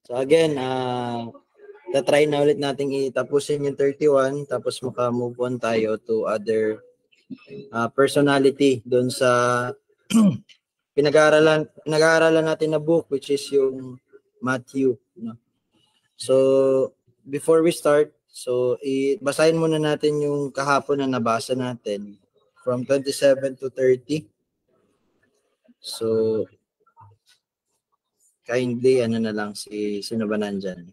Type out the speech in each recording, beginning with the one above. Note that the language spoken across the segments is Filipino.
So again, try na ulit natin itapusin yung 31 tapos maka-move on tayo to other personality doon sa pinag-aaralan natin na book, which is yung Matthew, no? So before we start, so basahin muna natin yung kahapon na nabasa natin from 27 to 30. So kindly na lang sino ba nandyan?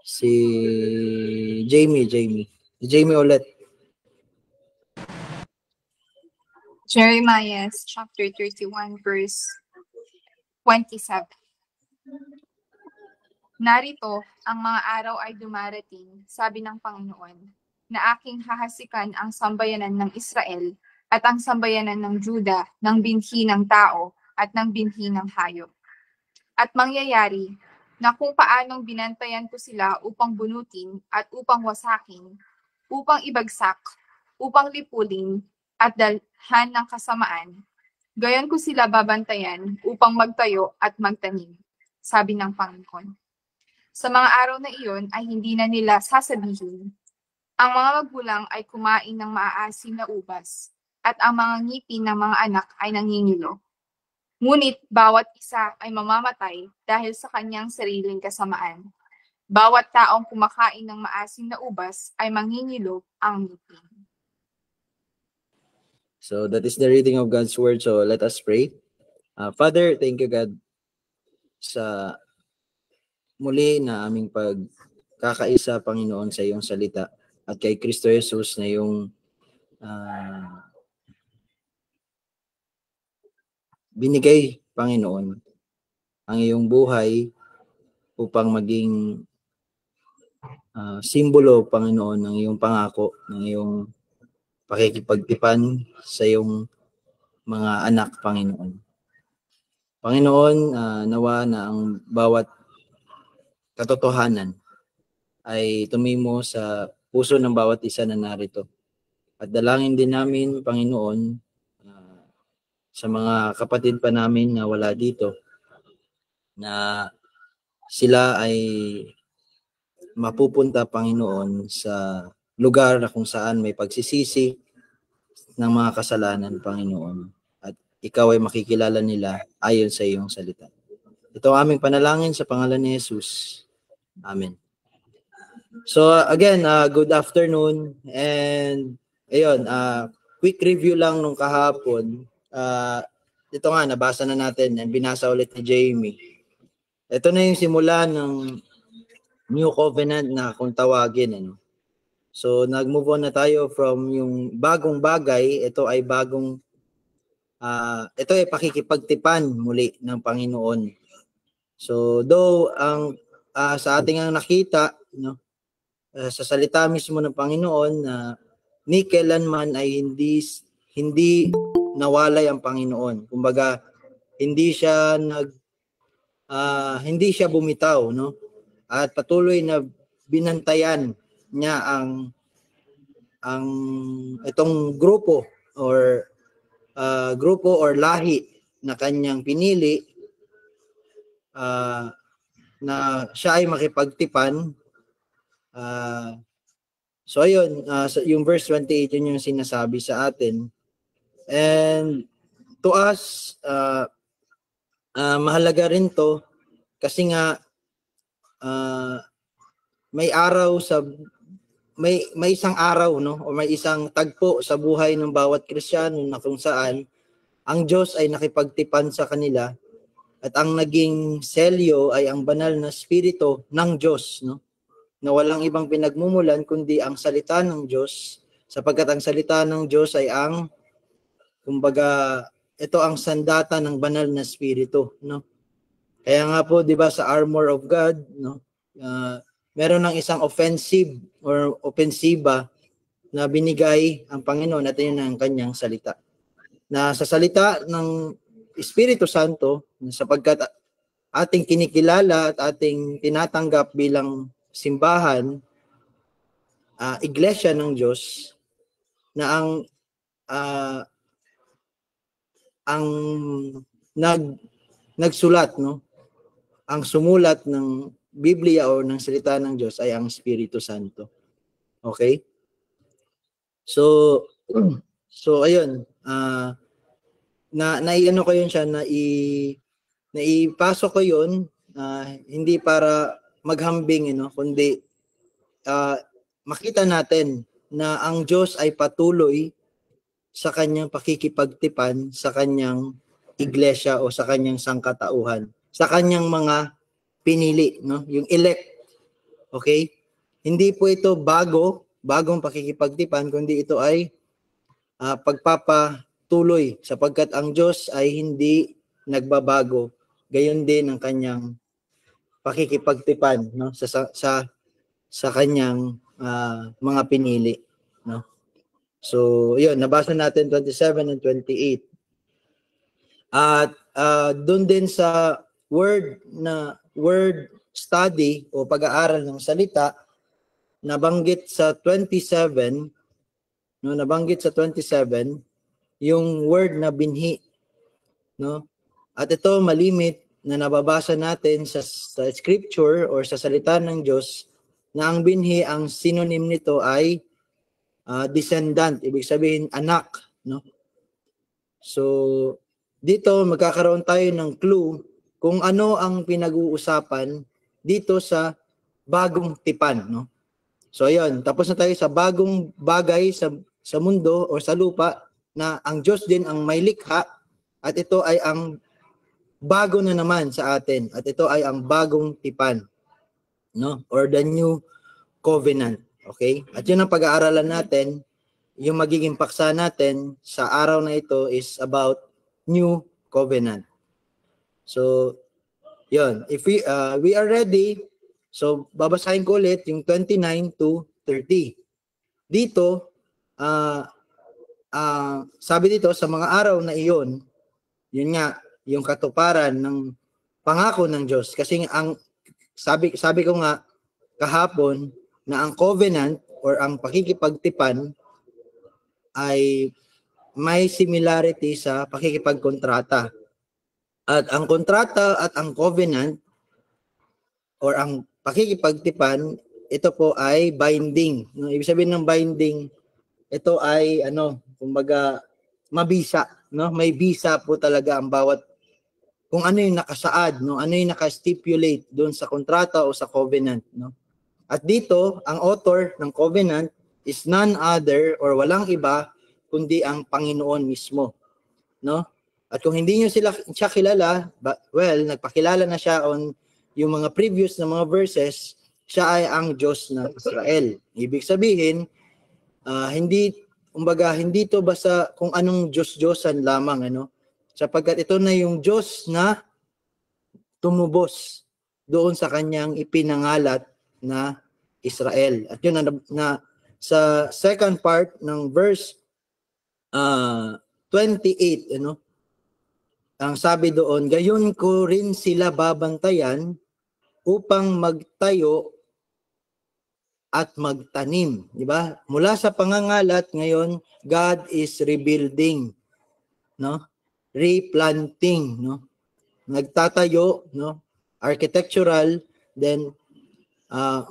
Si Jamie ulit. Jeremiah chapter 31 verse 27. Narito, ang mga araw ay dumarating, sabi ng Panginoon, na aking hahasikan ang sambayanan ng Israel at ang sambayanan ng Juda ng binhi ng tao at ng binhi ng hayop. At mangyayari na kung paanong binantayan ko sila upang bunutin at upang wasakin, upang ibagsak, upang lipulin, at dalhan ng kasamaan, gayon ko sila babantayan upang magtayo at magtanim, sabi ng Panginoon. Sa mga araw na iyon ay hindi na nila sasabihin, ang mga magulang ay kumain ng maaasim na ubas, at ang mga ngipin ng mga anak ay nangingilo. Ngunit bawat isa ay mamamatay dahil sa kanyang sariling kasamaan. Bawat taong kumakain ng maasim na ubas ay mangingilo ang ngipin. So that is the reading of God's word. So let us pray. Father, thank you God sa muli na aming pagkakaisa, Panginoon, sa iyong salita at kay Kristo Jesus na yung binigay, Panginoon, ang iyong buhay upang maging simbolo, Panginoon, ng iyong pangako, ng iyong pakikipagtipan sa iyong mga anak, Panginoon. Panginoon, nawa na ang bawat katotohanan ay tumimo sa puso ng bawat isa na narito. At dalangin din namin, Panginoon, sa mga kapatid pa namin na wala dito, na sila ay mapupunta, Panginoon, sa lugar na kung saan may pagsisisi ng mga kasalanan, Panginoon. At ikaw ay makikilala nila ayon sa iyong salita. Ito ang aming panalangin sa pangalan ni Jesus. Amen. So again, good afternoon. And ayun, quick review lang nung kahapon. Ito nga, nabasa na natin and binasa ulit ni Jamie. Ito na yung simula ng New Covenant na kung tawagin. So nag-move on na tayo from yung bagong bagay. Ito ay bagong ito ay pakikipagtipan muli ng Panginoon. So though ang sa ating ang nakita, sa salita mismo ng Panginoon na ni kailanman ay hindi nawalay ang Panginoon. Kumbaga hindi siya hindi siya bumitaw, no? At patuloy na binantayan niya ang itong grupo or lahi na kanyang pinili na siya ay makipagtipan. So ayun, yung verse 28 yun yung sinasabi sa atin. And to us, mahalaga rin to kasi nga may isang araw, no, o may isang tagpo sa buhay ng bawat Kristiyano na kung saan ang Diyos ay nakipagtipan sa kanila at ang naging selyo ay ang banal na spirito ng Diyos, no, na walang ibang pinagmumulan kundi ang salita ng Diyos, sapagkat ang salita ng Diyos ay kumbaga ito ang sandata ng banal na spirito, no. Kaya nga po, 'di ba, sa armor of God, no, meron ng isang offensive or ofensiba na binigay ang Panginoon at yun ang kanyang salita. Na sa salita ng Espiritu Santo, sapagkat ating kinikilala at ating tinatanggap bilang simbahan, iglesia ng Diyos, na ang nagsulat, no, ang sumulat ng Biblia o ng salita ng Diyos ay ang Espiritu Santo. Okay? So, ayun, naiano ko yun siya, naipasok ko yun, hindi para maghambing, kundi makita natin na ang Diyos ay patuloy sa kanyang pakikipagtipan sa kanyang iglesia o sa kanyang sangkatauhan, sa kanyang mga pinili, yung elect. Okay? Hindi po ito bagong pakikipagtipan, kundi ito ay pagpapatuloy sapagkat ang Diyos ay hindi nagbabago. Gayon din ang kanyang pakikipagtipan, sa kanyang mga pinili, So, yun, nabasa natin 27 and 28. At doon din sa word study o pag-aaral ng salita, nabanggit sa 27, yung word na binhi, At ito malimit na nababasa natin sa scripture or sa salita ng Diyos na ang binhi, ang synonym nito ay descendant, ibig sabihin anak, So dito magkakaroon tayo ng clue kung ano ang pinag-uusapan dito sa bagong tipan, So ayun, tapos na tayo sa bagong bagay sa mundo o sa lupa na ang Diyos din ang may likha at ito ay ang bago na naman sa atin at ito ay ang bagong tipan, or the new covenant. Okay? At yun ang pag-aaralan natin. Yung magiging paksa natin sa araw na ito is about new covenant. So, yun. If we are ready, so babasahin ko ulit yung 29 to 30. Dito, sabi dito, sa mga araw na iyon, yun nga, yung katuparan ng pangako ng Diyos. Kasi sabi ko nga kahapon na ang covenant or ang pakikipagtipan ay may similarity sa pakikipagkontrata. At ang kontrata at ang covenant or ang pakikipagtipan, ito po ay binding. Ibig sabihin ng binding, ito ay kumbaga mabisa, May bisa po talaga ang bawat kung ano yung nakasaad, ano yung naka-stipulate doon sa kontrata o sa covenant, At dito, ang author ng covenant is none other or walang iba kundi ang Panginoon mismo, At kung hindi niyo siya kilala, nagpakilala na siya on yung mga previous na mga verses, siya ay ang Diyos ng Israel. Ibig sabihin, hindi to basta kung anong Diyos-Diyosan lamang, sapagkat ito na yung Diyos na tumubos doon sa kanyang ipinangalat na Israel. At yun na sa second part ng verse 28, ang sabi doon, gayon ko rin sila babantayan upang magtayo at magtanim, di ba? Mula sa pangangalat ngayon, God is rebuilding, replanting, nagtatayo, architectural, then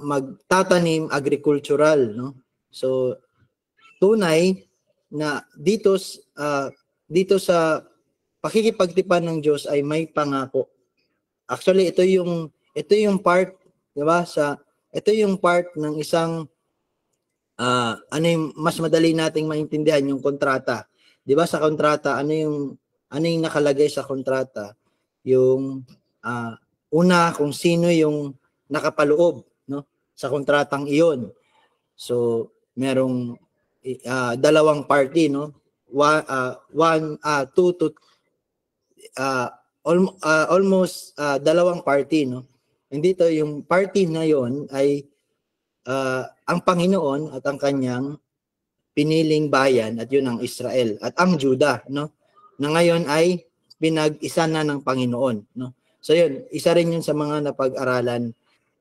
magtatanim, agricultural, So tunay na dito sa pakikipagtipan ng Diyos ay may pangako. Actually, ito yung part, di ba? Ito yung part ng isang yung mas madali nating maintindihan, yung kontrata. Di ba sa kontrata, ano yung nakalagay sa kontrata? Yung una, kung sino yung nakapaloob, sa kontratang iyon. So, merong dalawang party, almost dalawang party, And dito yung party na yon ay ang Panginoon at ang kanyang piniling bayan, at yun ang Israel at ang Juda, na ngayon ay pinag-isa na ng Panginoon, So yun, isa rin yun sa mga napag-aralan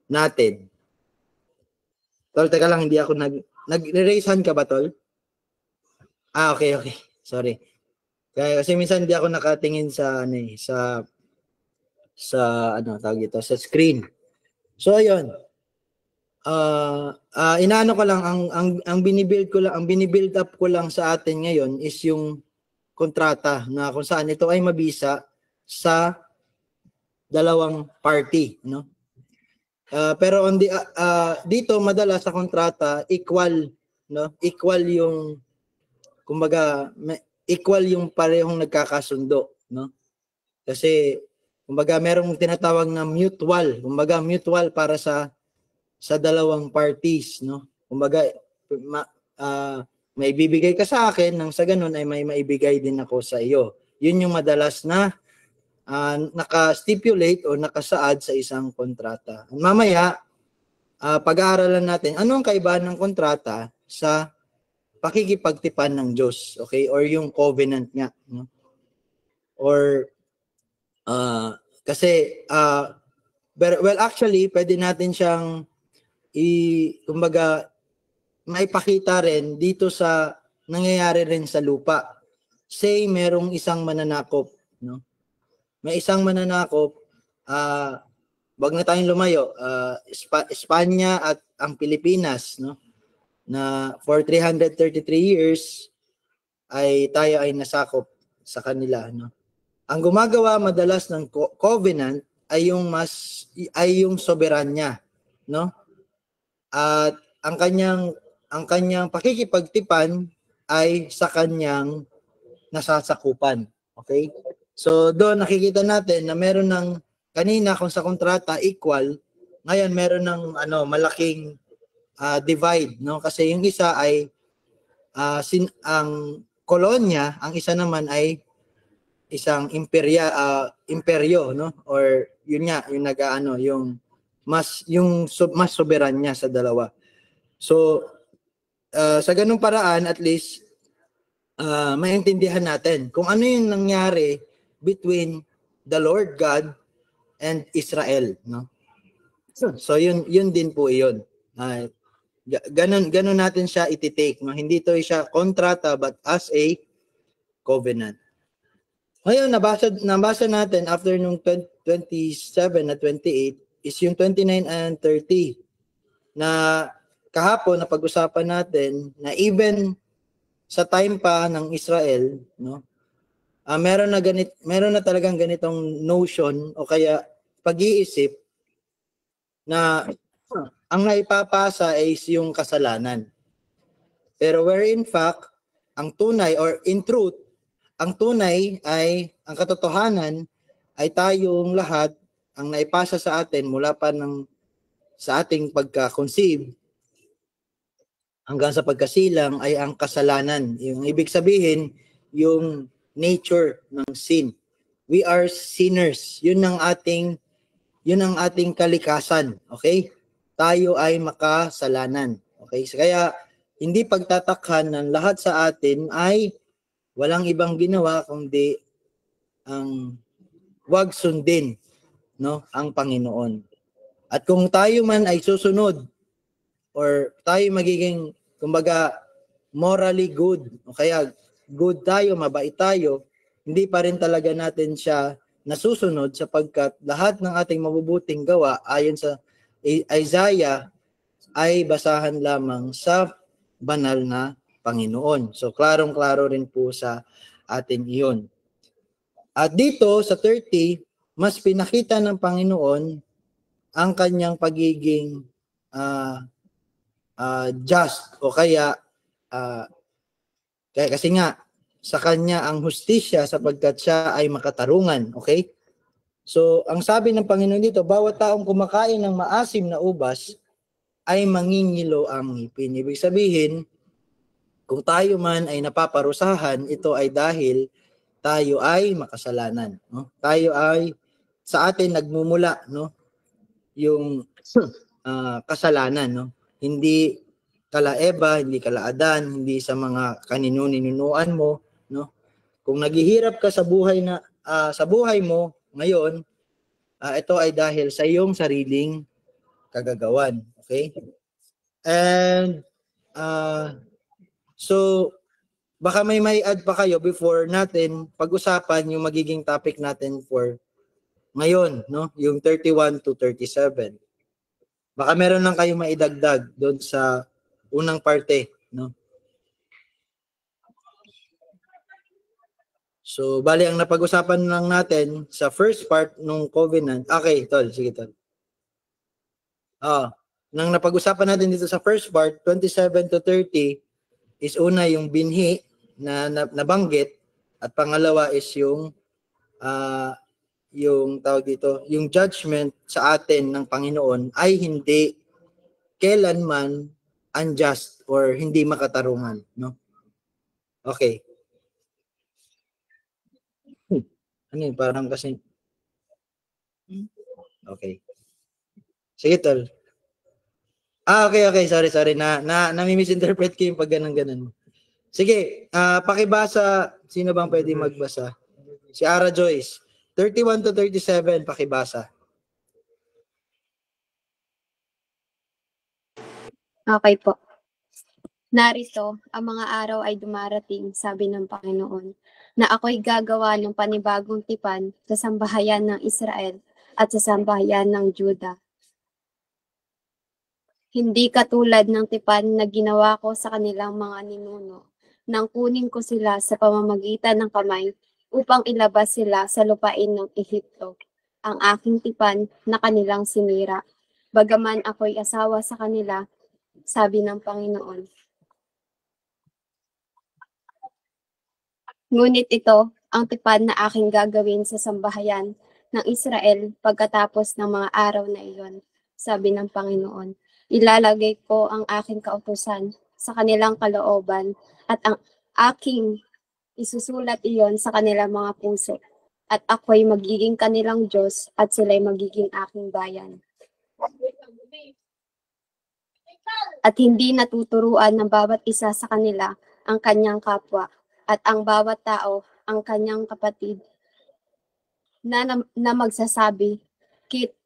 natin. Tol, teka lang, hindi ako nag-raise hand ka ba, Tol? Okay. Sorry. Kasi minsan hindi ako nakatingin sa ano tawag ito, sa screen. So ayun. Inaano ko lang ang binibuild up ko lang sa atin ngayon is yung kontrata na kung saan ito ay mabisa sa dalawang party, no? Pero on the dito madalas sa kontrata equal, no? Equal yung kumbaga equal yung parehong nagkakasundo, no? Kasi kumbaga merong tinatawag na mutual, kumbaga mutual para sa dalawang parties, no? Kumbaga may bibigay ka sa akin nang sa ganun ay may maibigay din ako sa iyo. Yun yung madalas na naka-stipulate o nakasaad sa isang kontrata. Mamaya, pag-aaralan natin ano ang kaibahan ng kontrata sa pakikipagtipan ng Diyos, okay? Or yung covenant nga, no? Or kasi well actually pwede natin siyang kumbaga maipakita rin dito sa nangyayari rin sa lupa. Say merong isang mananakop, no? May isang mananakop, wag na tayong lumayo, Espanya at ang Pilipinas, no? Na for 333 years ay tayo ay nasakop sa kanila, no? Ang gumagawa madalas ng covenant ay yung soberanya, no? At ang kanyang pakikipagtipan ay sa kanyang nasasakupan. Okay? So doon nakikita natin na meron ng kanina kung sa kontrata equal, ngayon meron ng malaking divide, no? Kasi yung isa ay ang kolonya, ang isa naman ay isang imperyo, no? Or yun nga, yung yung mas soberan niya sa dalawa. So sa ganung paraan at least maintindihan natin kung ano yung nangyari between the Lord God and Israel, no? So yun din po iyon. Ganun natin siya iti-take, no? Hindi to siya kontrata but as a covenant. Ngayon nabasa natin after nung 27 at 28 is yung 29 and 30 na kahapon na pag-usapan natin na even sa time pa ng Israel, no? Meron na talagang ganitong notion o kaya pag-iisip na ang naipapasa is yung kasalanan. Pero where in fact, ang tunay or in truth, ang tunay ay, ang katotohanan ay tayong lahat, ang naipasa sa atin mula pa sa ating pagka-conceive hanggang sa pagkasilang ay ang kasalanan. Yung ibig sabihin, yung nature ng sin. We are sinners. Yun ang ating kalikasan. Okay? Tayo ay makasalanan. Okay? So, kaya hindi pagtatakhan ng lahat sa atin ay walang ibang ginawa kundi ang wag sundin, no, ang Panginoon. At kung tayo man ay susunod or tayo magiging kumbaga morally good o kaya good tayo, mabait tayo, hindi pa rin talaga natin siya nasusunod sapagkat lahat ng ating mabubuting gawa ayon sa Isaiah ay basahan lamang sa banal na Panginoon. So klarong-klaro rin po sa atin iyon. At dito sa 30, mas pinakita ng Panginoon ang kanyang pagiging just o kaya kasi nga sa kanya ang hustisya sapagkat siya ay makatarungan. Okay? So ang sabi ng Panginoon dito, bawat taong kumakain ng maasim na ubas ay mangingilo ang ngipin. Ibig sabihin, kung tayo man ay napaparusahan, ito ay dahil tayo ay makasalanan, no? Tayo ay sa atin nagmumula, no, yung kasalanan, no? Hindi kala Eva, hindi kala Adan, hindi sa mga kaninu-ninunuan mo, no? Kung naghihirap ka sa buhay mo ngayon, ito ay dahil sa iyong sariling kagagawan, okay? And so baka may add pa kayo before natin pag-usapan yung magiging topic natin for ngayon, no? Yung 31 to 37. Baka meron lang kayong maidagdag doon sa unang parte, no? So, bali ang napag-usapan lang natin sa first part nung covenant. Okay, tol, sige tol. Nang napag-usapan natin dito sa first part, 27 to 30 is una yung binhi na nabanggit at pangalawa is yung tawag dito, yung judgment sa atin ng Panginoon ay hindi kailanman unjust or hindi makatarungan, no? Okay. Ano yun? Parang kasi okay. Sige, tol. Okay. Sorry. Nami-misinterpret ko yung pag ganun. Sige, pakibasa. Sino bang pwede magbasa? Si Ara Joyce. 31 to 37, pakibasa. Okay po. Narito, ang mga araw ay dumarating, sabi ng Panginoon, na ako'y gagawa ng panibagong tipan sa sambahayan ng Israel at sa sambahayan ng Juda. Hindi katulad ng tipan na ginawa ko sa kanilang mga ninuno, nang kunin ko sila sa pamamagitan ng kamay upang ilabas sila sa lupain ng Ehipto, ang aking tipan na kanilang sinira. Bagaman ako'y asawa sa kanila, sabi ng Panginoon. Ngunit ito ang tipan na aking gagawin sa sambahayan ng Israel pagkatapos ng mga araw na iyon, sabi ng Panginoon. Ilalagay ko ang aking kautusan sa kanilang kalooban at ang aking isusulat iyon sa kanilang mga puso. At ako'y magiging kanilang Diyos at sila'y magiging aking bayan. At hindi natuturuan ng bawat isa sa kanila ang kanyang kapwa at ang bawat tao ang kanyang kapatid na magsasabi,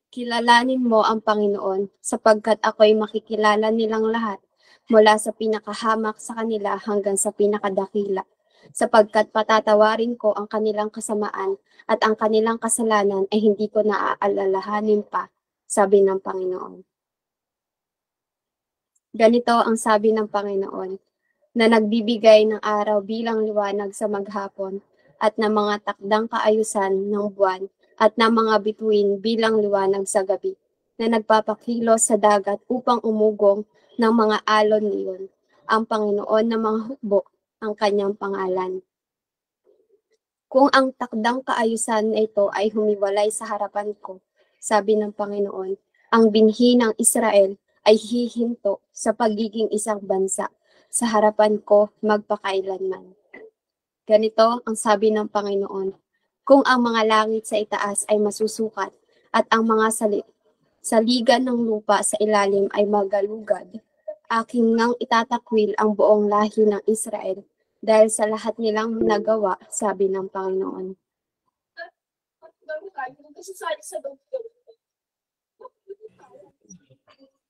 kilalanin mo ang Panginoon sapagkat ako'y makikilala nilang lahat mula sa pinakahamak sa kanila hanggang sa pinakadakila, sapagkat patatawarin ko ang kanilang kasamaan at ang kanilang kasalanan ay hindi ko naaalalahanin pa, sabi ng Panginoon. Ganito ang sabi ng Panginoon, na nagbibigay ng araw bilang liwanag sa maghapon at ng mga takdang kaayusan ng buwan at ng mga bituin bilang liwanag sa gabi, na nagpapakilos sa dagat upang umugong ng mga alon niyon. Ang Panginoon ng mga hukbo ang kanyang pangalan. Kung ang takdang kaayusan na ito ay humiwalay sa harapan ko, sabi ng Panginoon, ang binhi ng Israel ay hihinto sa pagiging isang bansa sa harapan ko magpakailanman. Ganito ang sabi ng Panginoon, kung ang mga langit sa itaas ay masusukat at ang mga saligan ng lupa sa ilalim ay magalugad, aking ngang itatakwil ang buong lahi ng Israel dahil sa lahat nilang nagawa, sabi ng Panginoon.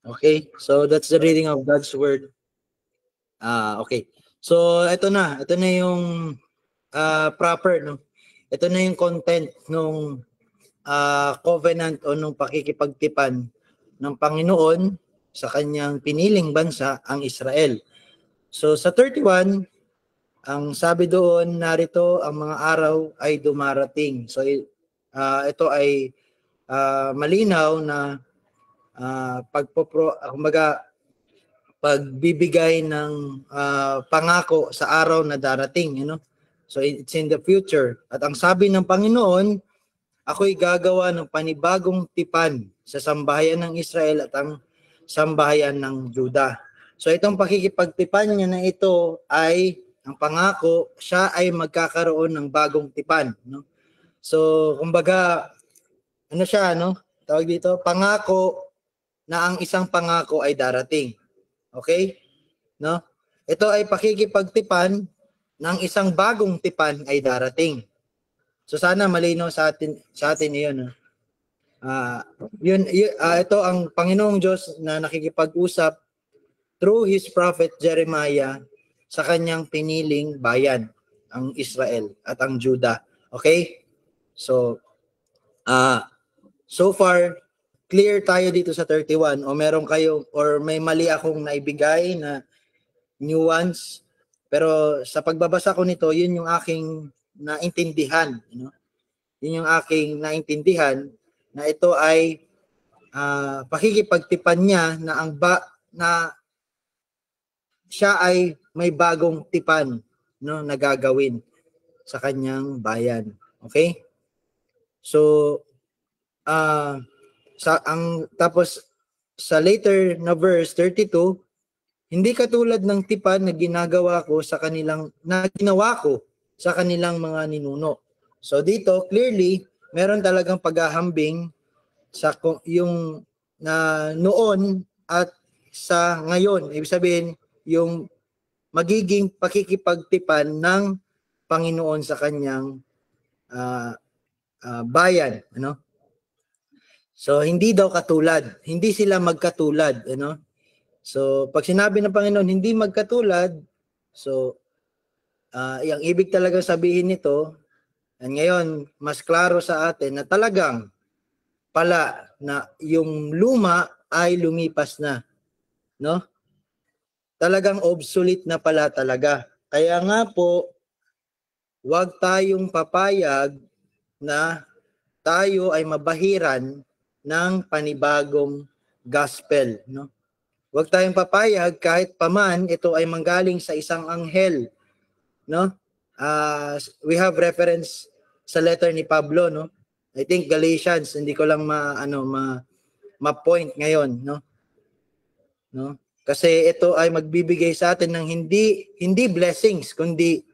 Okay, so that's the reading of God's Word. Okay. So ito na yung proper, no. Ito na yung content nung covenant o nung pakikipagtipan ng Panginoon sa kanyang piniling bansa, ang Israel. So sa 31, ang sabi doon, narito ang mga araw ay dumarating. So ito ay malinaw na pagbibigay ng pangako sa araw na darating, So it's in the future. At ang sabi ng Panginoon, ako'y gagawa ng panibagong tipan sa sambahayan ng Israel at ang sambahayan ng Juda. So itong pakikipagtipan niya na ito ay ang pangako, siya ay magkakaroon ng bagong tipan, no? So kumbaga siya, tawag dito, pangako na ang isang pangako ay darating. Okay? No? Ito ay pakikipagtipan ng isang bagong tipan ay darating. So sana malinaw sa atin 'yon. Ito ang Panginoong Diyos na nakikipag-usap through his prophet Jeremiah sa kanyang piniling bayan, ang Israel at ang Juda. Okay? So So far, clear tayo dito sa 31 o meron kayo or may mali akong naibigay na nuance. Pero sa pagbabasa ko nito, yun yung aking naintindihan. Yun yung aking naintindihan na ito ay pakikipagtipan niya na na siya ay may bagong tipan na gagawin sa kanyang bayan. Okay? So tapos sa later na verse 32, hindi katulad ng tipan na ginawa ko sa kanilang mga ninuno. So dito clearly meron talagang paghahambing sa yung na noon at sa ngayon. Ibig sabihin yung magiging pakikipagtipan ng Panginoon sa kanyang bayan, So hindi daw katulad, hindi sila magkatulad, So pag sinabi ng Panginoon hindi magkatulad, so yung ibig talaga sabihin nito, and ngayon mas klaro sa atin na talagang pala na yung luma ay lumipas na, Talagang obsolete na pala talaga. Kaya nga po, huwag tayong papayag na tayo ay mabahiran ng panibagong gospel, Huwag tayong papayag kahit paman ito ay manggaling sa isang anghel, we have reference sa letter ni Pablo, I think Galatians, hindi ko lang ma-point ngayon, Kasi ito ay magbibigay sa atin ng hindi blessings kundi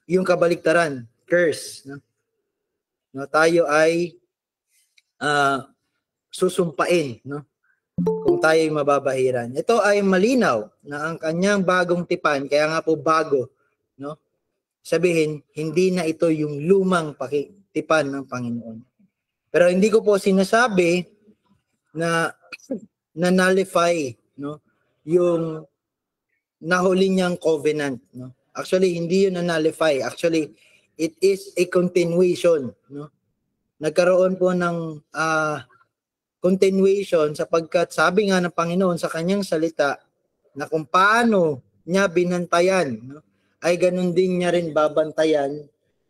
yung kabaliktaran, curse, tayo ay susumpain, kung tayo ay mababahiran. Ito ay malinaw na ang kanyang bagong tipan, kaya nga po bago, sabihin, hindi na ito yung lumang tipan ng Panginoon. Pero hindi ko po sinasabi na nullify, yung nahuli niyang covenant, Actually, hindi yun nullify. Actually, it is a continuation, Nagkaroon po ng continuation sapagkat sabi nga ng Panginoon sa kanyang salita na kung paano niya binantayan, ay ganun din niya rin babantayan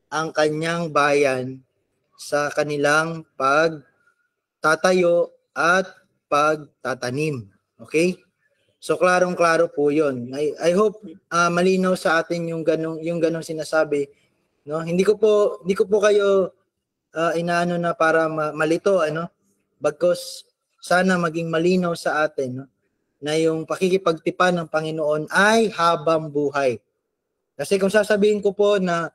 ang kanyang bayan sa kanilang pagtatayo at pagtatanim. Okay? So klarong-klaro po 'yon. I hope malinaw sa atin yung ganong sinasabi, Hindi ko po kayo inaano na para malito, Bagkus sana maging malinaw sa atin, na yung pakikipagtipan ng Panginoon ay habang buhay. Kasi kung sasabihin ko po na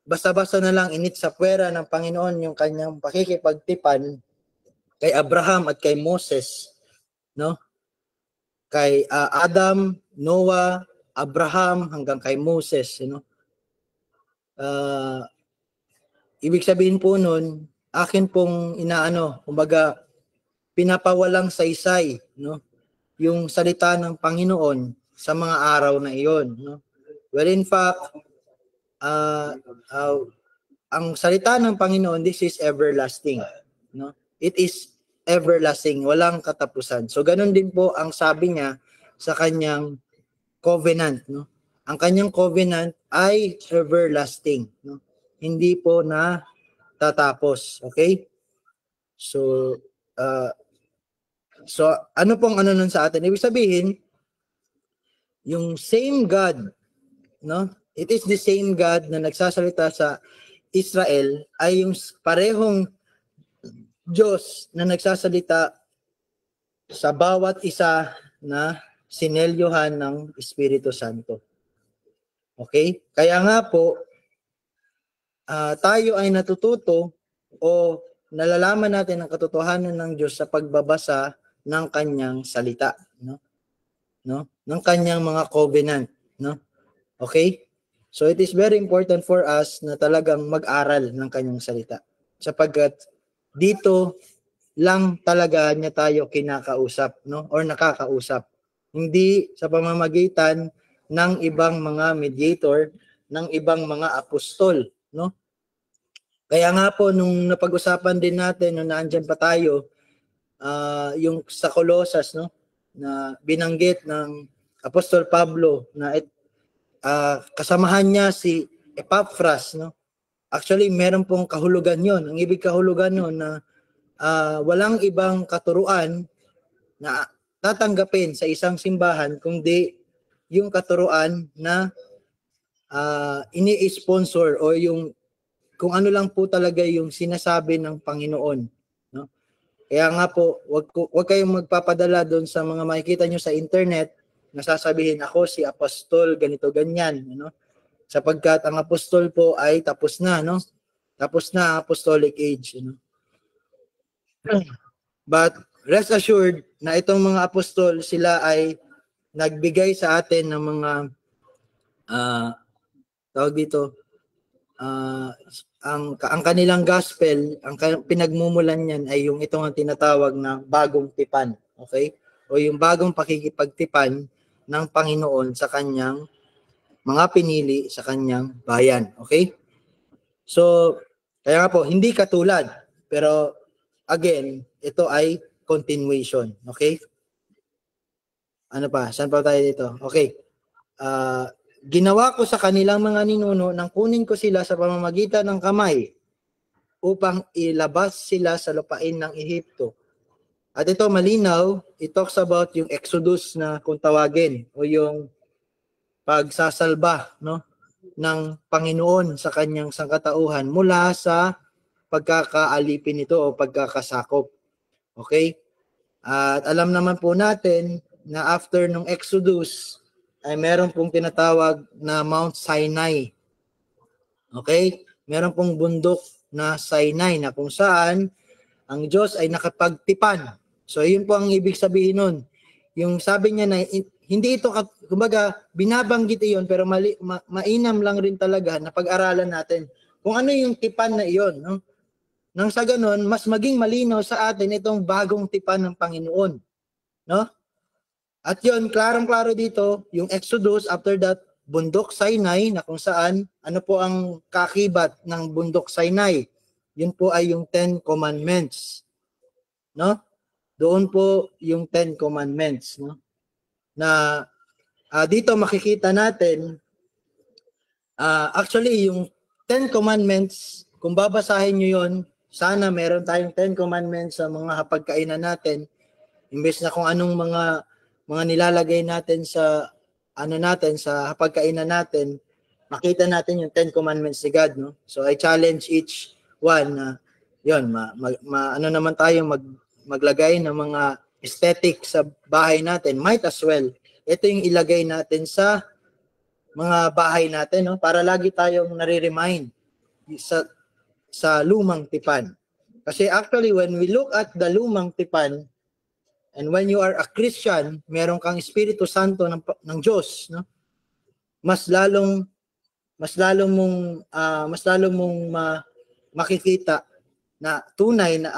basta-basta na lang init sa puwera ng Panginoon yung kanyang pakikipagtipan kay Abraham at kay Moses, Kay Adam, Noah, Abraham hanggang kay Moses, ibig sabihin po nun, akin pong kumbaga pinapawalang saysay, yung salita ng Panginoon sa mga araw na iyon, Well, in fact, ang salita ng Panginoon, this is everlasting, It is everlasting, walang katapusan. So ganun din po ang sabi niya sa kanyang covenant, Ang kanyang covenant ay everlasting, Hindi po na tatapos, okay? So ano pong nun sa atin? Ibig sabihin, yung same God, It is the same God na nagsasalita sa Israel ay yung parehong Diyos na nagsasalita sa bawat isa na sinelyohan ng Espiritu Santo. Okay? Kaya nga po, tayo ay natututo o nalalaman natin ang katotohanan ng Diyos sa pagbabasa ng kanyang salita, ng kanyang mga covenant, Okay? So it is very important for us na talagang mag-aral ng kanyang salita. Sapagkat dito lang talaga niya tayo kinakausap, or nakakausap. Hindi sa pamamagitan ng ibang mga mediator, ng ibang mga apostol, Kaya nga po, nung napag-usapan din natin, nung naandyan pa tayo, yung sa Colosas, no, na binanggit ng Apostol Pablo na kasamahan niya si Epaphras, no. Actually, meron pong kahulugan yon. Ang ibig kahulugan nun na walang ibang katuruan na tatanggapin sa isang simbahan kundi yung katuruan na ini-sponsor o yung kung ano lang po talaga yung sinasabi ng Panginoon, no? Kaya nga po, wag kayong magpapadala doon sa mga makikita nyo sa internet na sasabihin ako si apostol ganito ganyan, no? Sapagkat ang apostol po ay tapos na, no? Tapos na apostolic age, no? But rest assured na itong mga apostol, sila ay nagbigay sa atin ng mga tawag dito, ang kanilang gospel, ang pinagmumulan niyan ay yung itong ang tinatawag na bagong tipan, okay? O yung bagong pakikipagtipan ng Panginoon sa kanyang mga pinili sa kanyang bayan, okay? So, kaya nga po, hindi katulad, pero again, ito ay continuation, okay? Ano pa? Saan pa tayo dito? Okay. Ginawa ko sa kanilang mga ninuno nang kunin ko sila sa pamamagitan ng kamay upang ilabas sila sa lupain ng Ehipto. At ito malinaw, it talks about yung Exodus na kung tawagin o yung pagsasalba, no, ng Panginoon sa kanyang sangkatauhan mula sa pagkakaalipin nito o pagkakasakop. Okay? At alam naman po natin na after nung Exodus ay meron pong tinatawag na Mount Sinai. Okay? Meron pong bundok na Sinai na kung saan ang Diyos ay nakapagtipan. So, yun po ang ibig sabihin nun. Yung sabi niya na hindi ito, kumbaga, binabanggit iyon pero mainam lang rin talaga na pag-aralan natin kung ano yung tipan na iyon. No? Nang sa ganun, mas maging malinaw sa atin itong bagong tipan ng Panginoon. No? At yun, klarong-klaro dito, yung Exodus, after that, bundok Sinai, na kung saan, ano po ang kakibat ng bundok Sinai? Yun po ay yung 10 Commandments. No? Doon po yung 10 Commandments. No? Na dito makikita natin, actually, yung 10 Commandments, kung babasahin nyo yun, sana meron tayong 10 Commandments sa mga hapagkainan natin, imbes na kung anong mga nilalagay natin sa sa hapagkainan natin, makita natin yung 10 Commandments ni God, no? So I challenge each one na yun, ano naman tayo maglagay ng mga aesthetic sa bahay natin, might as well. Ito yung ilagay natin sa mga bahay natin, no? Para lagi tayong nare-remind sa lumang tipan. Kasi actually, when we look at the lumang tipan, and when you are a Christian, meron kang Espiritu Santo ng Diyos, no? Mas lalong mong makikita na tunay na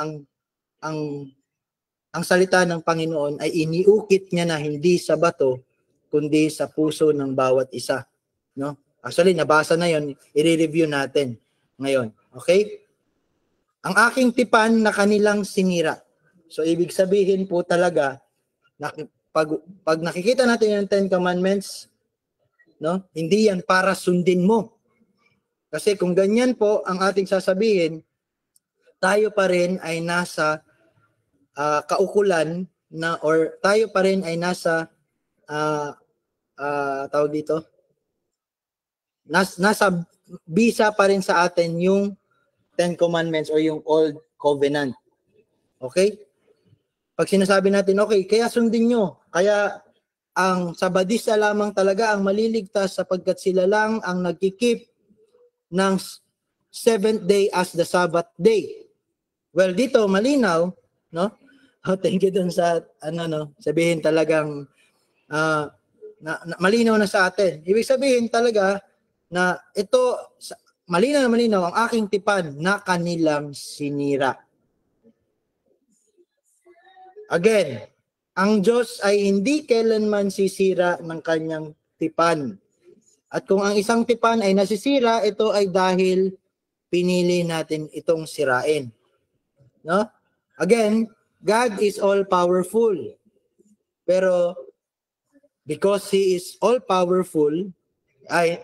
ang salita ng Panginoon ay iniukit niya na hindi sa bato kundi sa puso ng bawat isa, no? Actually, nabasa na 'yon, i-review natin ngayon. Okay? Ang aking tipan na kanilang sinira. So, ibig sabihin po talaga, pag nakikita natin yung 10 Commandments, no, hindi yan para sundin mo. Kasi kung ganyan po ang ating sasabihin, tayo pa rin ay nasa kaukulan na, or tayo pa rin ay nasa, tawag dito, nasa bisa pa rin sa atin yung 10 Commandments o yung Old Covenant. Okay? Pag sinasabi natin, okay, kaya sundin nyo. Kaya ang Sabadista lamang talaga ang maliligtas sapagkat sila lang ang nagkikip ng 7th day as the Sabbath day. Well, dito malinaw, no? Oh, thank you dun sa sabihin talagang malinaw na sa atin. Ibig sabihin talaga na ito malinaw na malinaw ang aking tipan na kanilang sinira. Again, ang Diyos ay hindi kailanman sisira ng kanyang tipan. At kung ang isang tipan ay nasisira, ito ay dahil pinili natin itong sirain. No? Again, God is all-powerful. Pero because He is all-powerful, I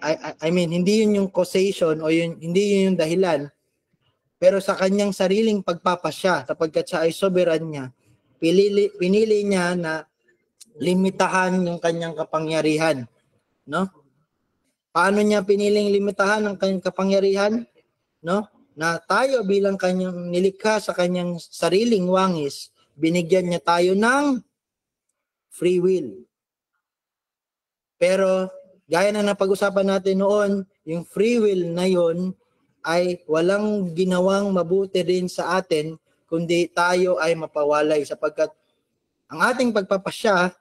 mean, hindi yun yung causation o hindi yun yung dahilan. Pero sa kanyang sariling pagpapasya, sapagkat siya ay sovereign niya, pinili niya na limitahan yung kanyang kapangyarihan. No? Paano niya piniling limitahan ang kanyang kapangyarihan? No? Na tayo bilang kanyang nilikha sa kanyang sariling wangis, binigyan niya tayo ng free will. Pero gaya na napag-usapan natin noon, yung free will na yon ay walang ginawang mabuti rin sa atin kundi tayo ay mapawalay sapagkat ang ating pagpapasya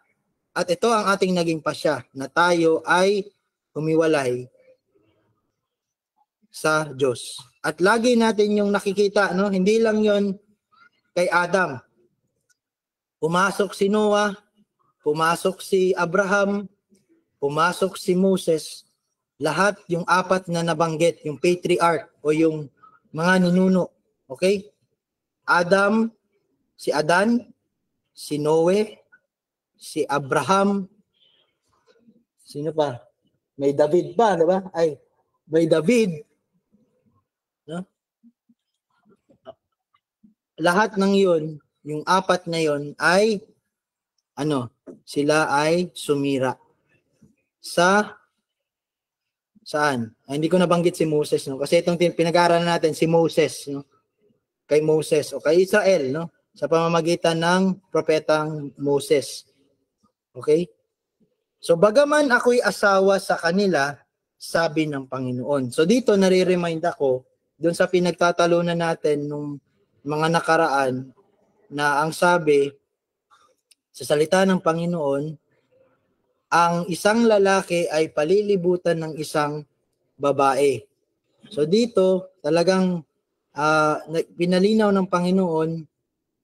at ito ang ating naging pasya na tayo ay humiwalay sa Diyos. At lagi natin yung nakikita, no? Hindi lang yon kay Adam. Pumasok si Noah, pumasok si Abraham, pumasok si Moses, lahat yung apat na nabanggit, yung patriarch o yung mga ninuno. Okay? Adam, si Adan, si Noe, si Abraham, sino pa? May David pa, di ba? Ay, may David. No? Lahat ng yun, yung apat na yun ay sila ay sumira. Saan? Hindi ko nabanggit si Moses, no? Kasi itong pinag-aaralan natin si Moses, no? Kay Moses o kay Israel, no? Sa pamamagitan ng propetang Moses. Okay? So bagaman ako'y asawa sa kanila, sabi ng Panginoon. So dito nare-remind ako doon sa pinagtatalunan natin nung mga nakaraan na ang sabi sa salita ng Panginoon, ang isang lalaki ay palilibutan ng isang babae. So dito, talagang pinalinaw ng Panginoon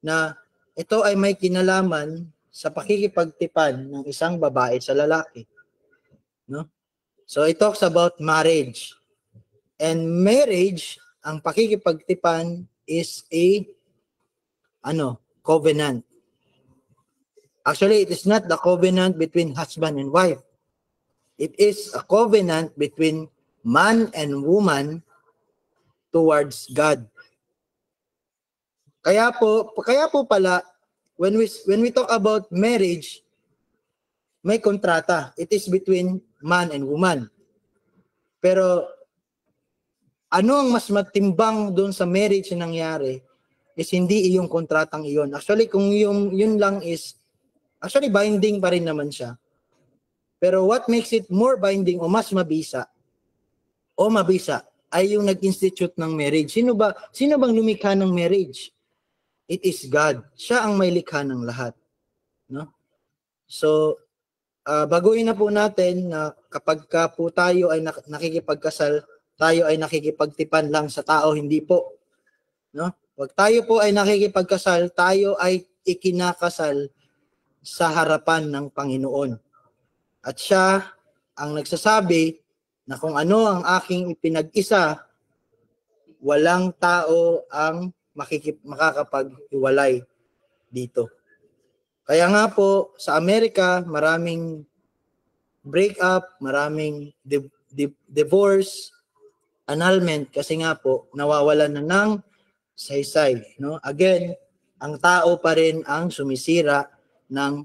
na ito ay may kinalaman sa pakikipagtipan ng isang babae sa lalaki. No? So it talks about marriage. And marriage, ang pakikipagtipan is a covenant. Actually, it is not the covenant between husband and wife. It is a covenant between man and woman towards God. Kaya po pala, when we talk about marriage, may kontrata. It is between man and woman. Pero ano ang mas matimbang doon sa marriage na nangyari is hindi iyong kontratang iyon. Actually, kung yun lang is actually, binding pa rin naman siya. Pero what makes it more binding o mas mabisa ay yung nag-institute ng marriage. Sino bang lumikha ng marriage? It is God. Siya ang may likha ng lahat. No? So, baguhin na po natin na kapag po tayo ay nakikipagkasal, tayo ay nakikipagtipan lang sa tao, hindi po. No? Pag tayo po ay nakikipagkasal, tayo ay ikinakasal sa harapan ng Panginoon. At siya ang nagsasabi na kung ano ang aking ipinag-isa, walang tao ang makakapag-iwalay dito. Kaya nga po, sa Amerika, maraming breakup, maraming divorce, annulment, kasi nga po, nawawalan na ng saysay. No? Again, ang tao pa rin ang sumisira ng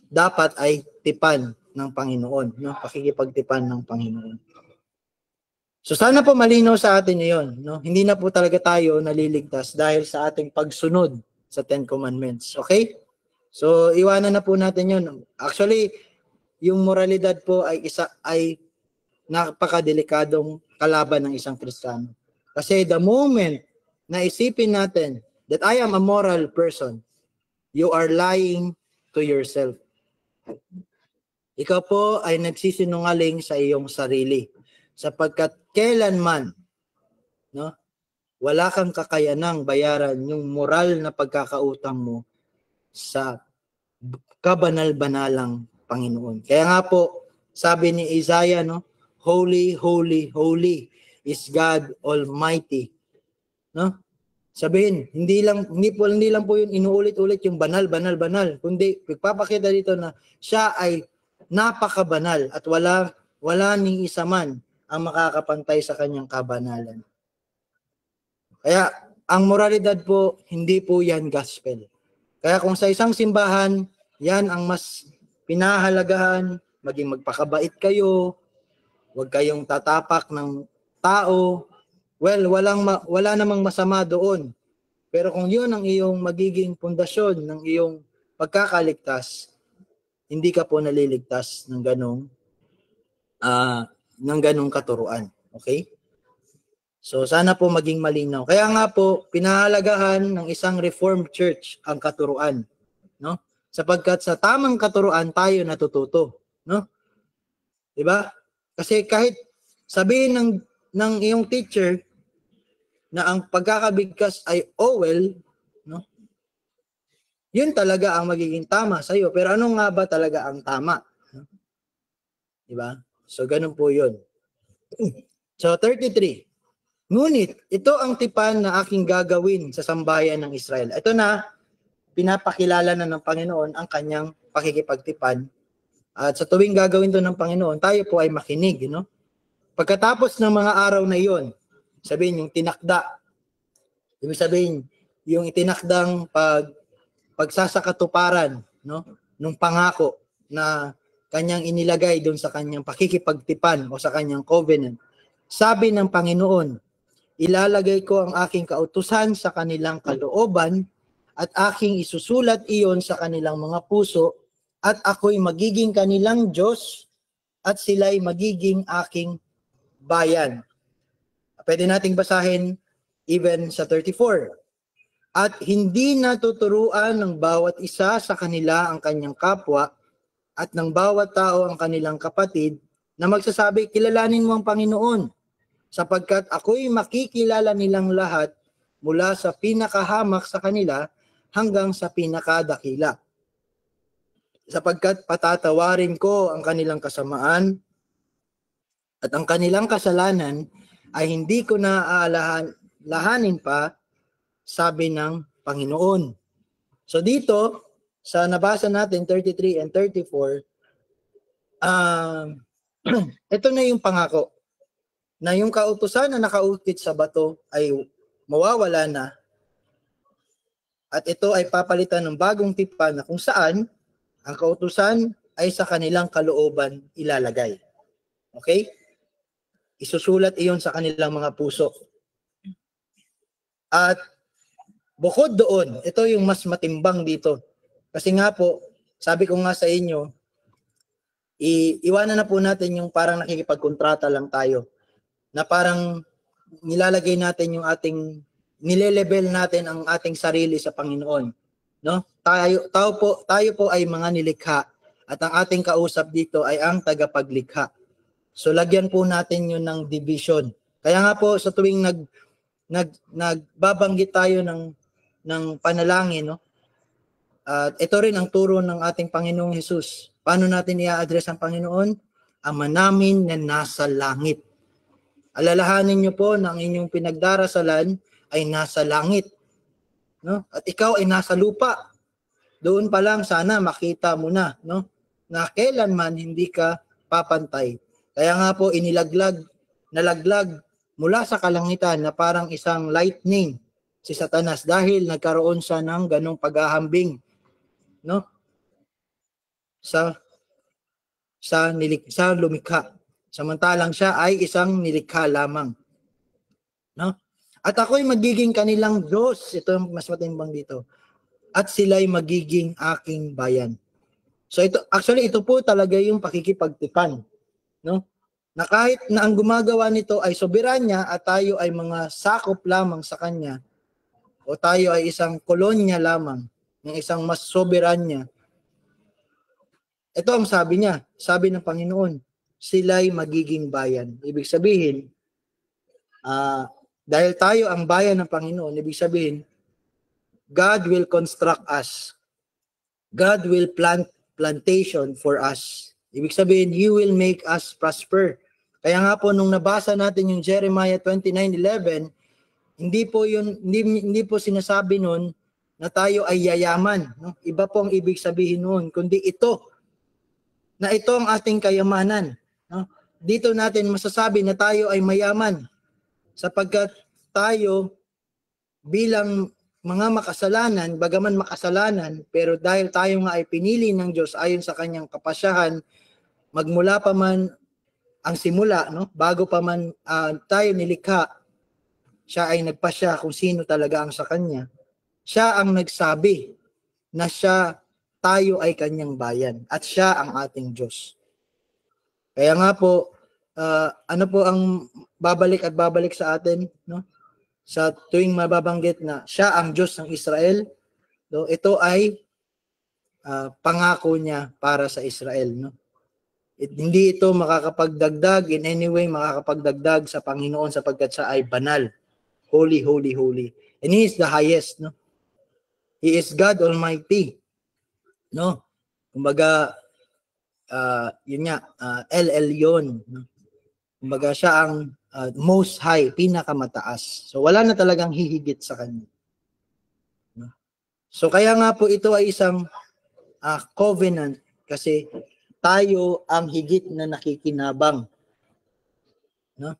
dapat ay tipan ng Panginoon, no? Pakikipagtipan ng Panginoon. So sana po malinaw sa atin 'yon, no? Hindi na po talaga tayo naliligtas dahil sa ating pagsunod sa Ten Commandments. Okay? So iwanan na po natin 'yon. Actually, yung moralidad po ay napakadelikadong kalaban ng isang Kristiyano. Kasi the moment na isipin natin that I am a moral person, you are lying to yourself. Ikaw po ay nagsisinungaling sa iyong sarili. Sapagkat kailanman, no, wala kang kakayanang bayaran yung moral na pagkakautang mo sa kabanal-banalang Panginoon. Kaya nga po, sabi ni Isaiah, no, Holy, holy, holy is God Almighty. No? Sabihin, hindi lang po yun inuulit-ulit yung banal, kundi pagpapakita dito na siya ay napakabanal at wala ni isa man ang makakapantay sa kanyang kabanalan. Kaya ang moralidad po, hindi po yan gospel. Kaya kung sa isang simbahan, yan ang mas pinahalagahan, maging magpakabait kayo, huwag kayong tatapak ng tao. Well, wala namang masama doon. Pero kung yun ang iyong magiging pundasyon ng iyong pagkakaligtas, hindi ka po naliligtas ng ganong katuruan. Okay? So sana po maging malinaw. Kaya nga po, pinahalagahan ng isang Reformed Church ang katuruan. No? Sapagkat sa tamang katuruan tayo natututo. No? Diba? Kasi kahit sabihin ng iyong teacher na ang pagkakabigkas ay Owel, no? Yun talaga ang magiging tama sa iyo. Pero ano nga ba talaga ang tama? No? Diba? So ganun po yun. So 33. Ngunit ito ang tipan na aking gagawin sa sambahayan ng Israel. Ito na, pinapakilala na ng Panginoon ang kanyang pakikipagtipan. At sa tuwing gagawin to ng Panginoon, tayo po ay makinig. No? Pagkatapos ng mga araw na iyon, sabihin yung tinakda, ibig sabihin yung itinakdang pagsasakatuparan, no, nung pangako na kanyang inilagay doon sa kanyang pakikipagtipan o sa kanyang covenant. Sabi ng Panginoon, ilalagay ko ang aking kautusan sa kanilang kalooban at aking isusulat iyon sa kanilang mga puso at ako'y magiging kanilang Diyos at sila'y magiging aking bayan. Pwede nating basahin even sa 34. At hindi natuturuan ng bawat isa sa kanila ang kanyang kapwa at ng bawat tao ang kanilang kapatid na magsasabi, kilalanin mo ang Panginoon, sapagkat ako'y makikilala nilang lahat mula sa pinakahamak sa kanila hanggang sa pinakadakila. Sapagkat patatawarin ko ang kanilang kasamaan at ang kanilang kasalanan ay hindi ko na aalahanin pa, sabi ng Panginoon. So dito, sa nabasa natin, 33 and 34, ito na yung pangako, na yung kautusan na nakaukit sa bato ay mawawala na, at ito ay papalitan ng bagong tipan na kung saan ang kautusan ay sa kanilang kalooban ilalagay. Okay? Isusulat iyon sa kanilang mga puso. At bukod doon, ito yung mas matimbang dito. Kasi nga po, sabi ko nga sa inyo, iwanan na po natin yung parang nakikipagkontrata lang tayo. Na parang nilalagay natin yung nilelevel natin ang ating sarili sa Panginoon. No? Tayo po ay mga nilikha at ang ating kausap dito ay ang tagapaglikha. So lagyan po natin yun ng division. Kaya nga po sa tuwing nagbabanggit tayo ng panalangin, no? At ito rin ang turo ng ating Panginoong Hesus. Paano natin i-address ang Panginoon? Ama namin na nasa langit. Alalahanin niyo po na ang inyong pinagdarasalan ay nasa langit. No? At ikaw ay nasa lupa. Doon pa lang sana makita mo na, no? Na kailanman hindi ka papantay. Kaya nga po nalaglag mula sa kalangitan na parang isang lightning si Satanas dahil nagkaroon siya ng ganong paghahambing, no? Sa lumikha. Samantalang siya ay isang nilikha lamang. No? At ako'y magiging kanilang Diyos. Ito ang mas matimbang dito. At sila'y magiging aking bayan. So ito po talaga yung pakikipagtipan, no? Na kahit na ang gumagawa nito ay soberanya at tayo ay mga sakop lamang sa kanya, o tayo ay isang kolonya lamang ng isang mas soberanya. Ito ang sabi niya, sabi ng Panginoon, sila'y magiging bayan. Ibig sabihin, dahil tayo ang bayan ng Panginoon, ibig sabihin, God will construct us. God will plant plantation for us. Ibig sabihin, He will make us prosper. Kaya nga po nung nabasa natin yung Jeremiah 29:11, hindi po sinasabi nun na tayo ay yayaman, no? Iba po ang ibig sabihin noon, kundi ito ang ating kayamanan, no? Dito natin masasabi na tayo ay mayaman sapagkat tayo bilang mga makasalanan, bagaman makasalanan, pero dahil tayo nga ay pinili ng Diyos ayon sa kanyang kapasyahan, magmula pa man ang simula, no? Bago pa man tayo nilikha, siya ay nagpasya kung sino talaga ang sa kanya. Siya ang nagsabi na tayo ay kanyang bayan at siya ang ating Diyos. Kaya nga po, ano po ang babalik sa atin, no? Sa tuwing mababanggit na siya ang Diyos ng Israel, no? Ito ay pangako niya para sa Israel, no? Hindi ito makakapagdagdag in any way, makakapagdagdag sa Panginoon sapagkat siya ay banal. Holy, holy, holy. And He is the highest, no? He is God Almighty, no? Kumbaga, yun nga, El Elyon, no? Kumbaga, siya ang most high, pinakamataas. So, wala na talagang hihigit sa kanya. No? So, kaya nga po ito ay isang covenant kasi tayo ang higit na nakikinabang. No?